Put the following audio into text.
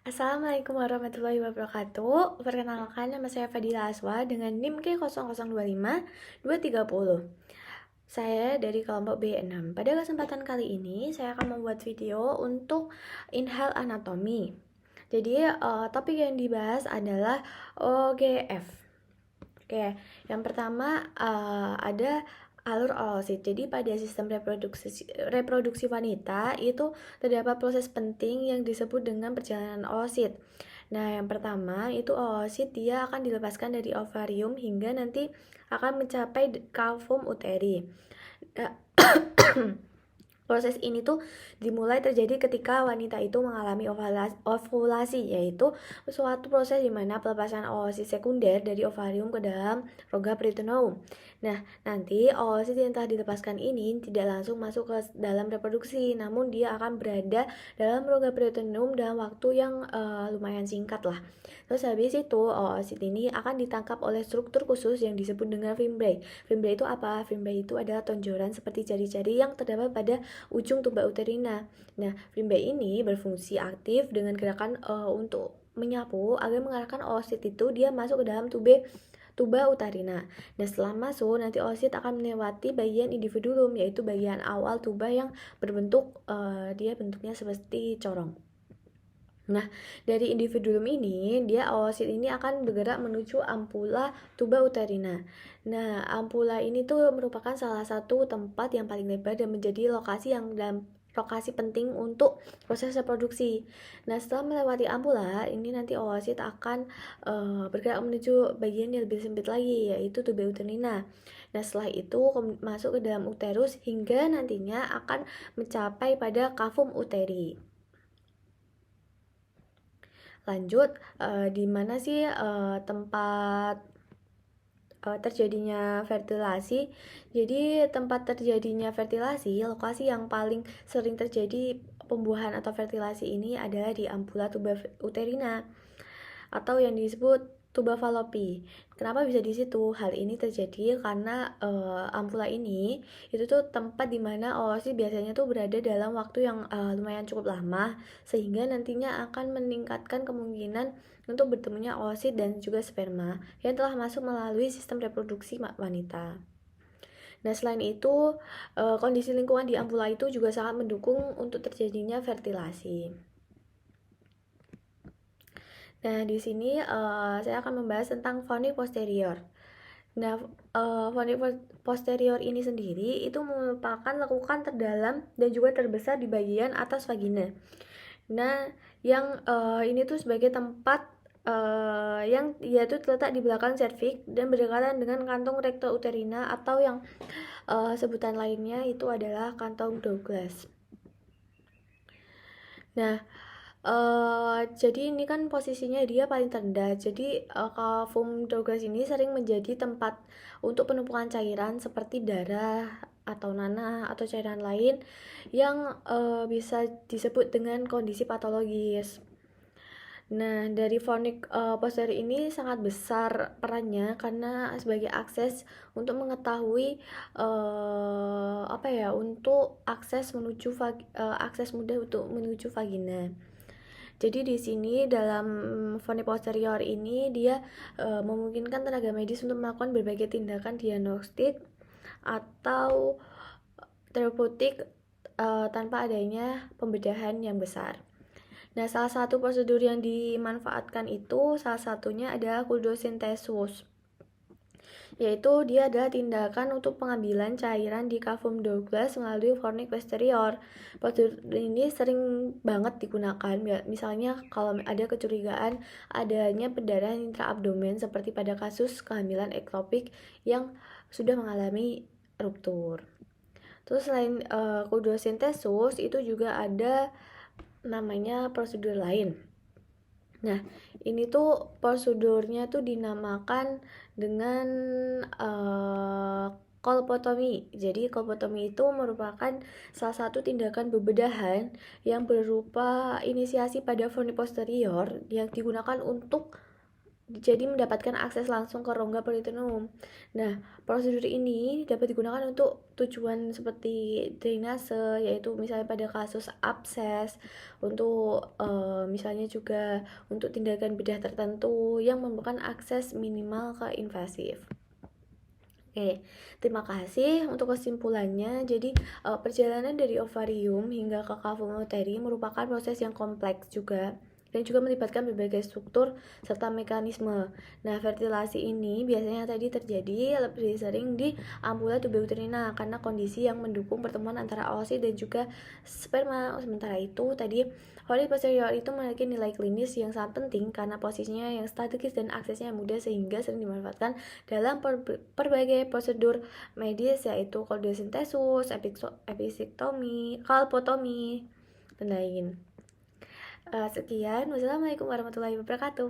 Assalamualaikum warahmatullahi wabarakatuh. Perkenalkan, nama saya Fadila Aswa dengan NIM K0025-230. Saya dari kelompok B6. Pada kesempatan kali ini, saya akan membuat video untuk inhale anatomi. Jadi, topik yang dibahas adalah OGF. Oke, yang pertama ada alur oosit. Jadi pada sistem reproduksi wanita itu terdapat proses penting yang disebut dengan perjalanan oosit. Nah, yang pertama itu oosit dia akan dilepaskan dari ovarium hingga nanti akan mencapai kavum uteri. Proses ini tuh dimulai terjadi ketika wanita itu mengalami ovulasi, yaitu suatu proses di mana pelepasan oosit sekunder dari ovarium ke dalam rongga peritoneum. Nah, nanti oosit yang telah dilepaskan ini tidak langsung masuk ke dalam reproduksi, namun dia akan berada dalam rongga peritoneum dalam waktu yang lumayan singkat lah. Terus habis itu oosit ini akan ditangkap oleh struktur khusus yang disebut dengan fimbriae. Fimbriae itu apa? Fimbriae itu adalah tonjoran seperti jari-jari yang terdapat pada ujung tuba uterina. Nah, fimbriae ini berfungsi aktif dengan gerakan untuk menyapu agar mengarahkan oosit itu dia masuk ke dalam tuba uterina. Nah, setelah masuk nanti oosit akan melewati bagian individuum, yaitu bagian awal tuba yang berbentuk dia bentuknya seperti corong. Nah, dari individuum ini, dia oosit ini akan bergerak menuju ampula tuba uterina. Nah, ampula ini tuh merupakan salah satu tempat yang paling lebar dan menjadi lokasi penting untuk proses reproduksi. Nah, setelah melewati ampula, ini nanti oosit akan bergerak menuju bagian yang lebih sempit lagi, yaitu tuba uterina. Nah, setelah itu masuk ke dalam uterus hingga nantinya akan mencapai pada kavum uteri. Lanjut, di mana sih tempat terjadinya fertilasi? Jadi tempat terjadinya fertilasi, lokasi yang paling sering terjadi pembuahan atau fertilasi ini adalah di ampula tuba uterina atau yang disebut tuba falopi. Kenapa bisa di situ? Hal ini terjadi karena ampula ini itu tuh tempat dimana oosit biasanya tuh berada dalam waktu yang lumayan cukup lama, sehingga nantinya akan meningkatkan kemungkinan untuk bertemunya oosit dan juga sperma yang telah masuk melalui sistem reproduksi wanita. Nah, selain itu, kondisi lingkungan di ampula itu juga sangat mendukung untuk terjadinya fertilasi. Nah, di sini saya akan membahas tentang fornix posterior. Nah, fornix posterior ini sendiri itu merupakan lekukan terdalam dan juga terbesar di bagian atas vagina. Nah, yang ini tuh sebagai tempat yang yaitu terletak di belakang serviks dan berdekatan dengan kantong recto-uterina atau yang sebutan lainnya itu adalah kantong Douglas. Nah, jadi ini kan posisinya dia paling terendah. Jadi kavum Douglas ini sering menjadi tempat untuk penumpukan cairan seperti darah atau nanah atau cairan lain yang bisa disebut dengan kondisi patologis. Nah, dari fornix posterior ini sangat besar perannya karena sebagai akses untuk mengetahui untuk akses mudah untuk menuju vagina. Jadi di sini dalam fornix posterior ini dia memungkinkan tenaga medis untuk melakukan berbagai tindakan diagnostik atau terapeutik tanpa adanya pembedahan yang besar. Nah, salah satu prosedur yang dimanfaatkan itu salah satunya adalah kuldosintesis, yaitu dia adalah tindakan untuk pengambilan cairan di kavum Douglas melalui fornix posterior. Prosedur ini sering banget digunakan, misalnya kalau ada kecurigaan adanya pendarahan intraabdomen seperti pada kasus kehamilan ektopik yang sudah mengalami ruptur. Terus selain kuldosintesis itu juga ada namanya prosedur lain. Nah, ini tuh prosedurnya tuh dinamakan dengan kolpotomi. Jadi kolpotomi itu merupakan salah satu tindakan pembedahan yang berupa inisiasi pada fornix posterior yang digunakan untuk jadi mendapatkan akses langsung ke rongga peritoneum. Nah, prosedur ini dapat digunakan untuk tujuan seperti drainase, yaitu misalnya pada kasus abses, untuk misalnya juga untuk tindakan bedah tertentu yang memerlukan akses minimal ke invasif. Oke, terima kasih untuk kesimpulannya. Jadi, perjalanan dari ovarium hingga ke kavum uteri merupakan proses yang kompleks juga dan juga melibatkan berbagai struktur serta mekanisme. Nah, fertilasi ini biasanya tadi terjadi lebih sering di ampula tubuuterina karena kondisi yang mendukung pertemuan antara oosit dan juga sperma. Sementara itu, tadi Holis posterior itu memiliki nilai klinis yang sangat penting karena posisinya yang strategis dan aksesnya mudah sehingga sering dimanfaatkan dalam berbagai prosedur medis yaitu koldosintesis, episiktomi, kalpotomi, dan lain. Sekian, wassalamualaikum warahmatullahi wabarakatuh.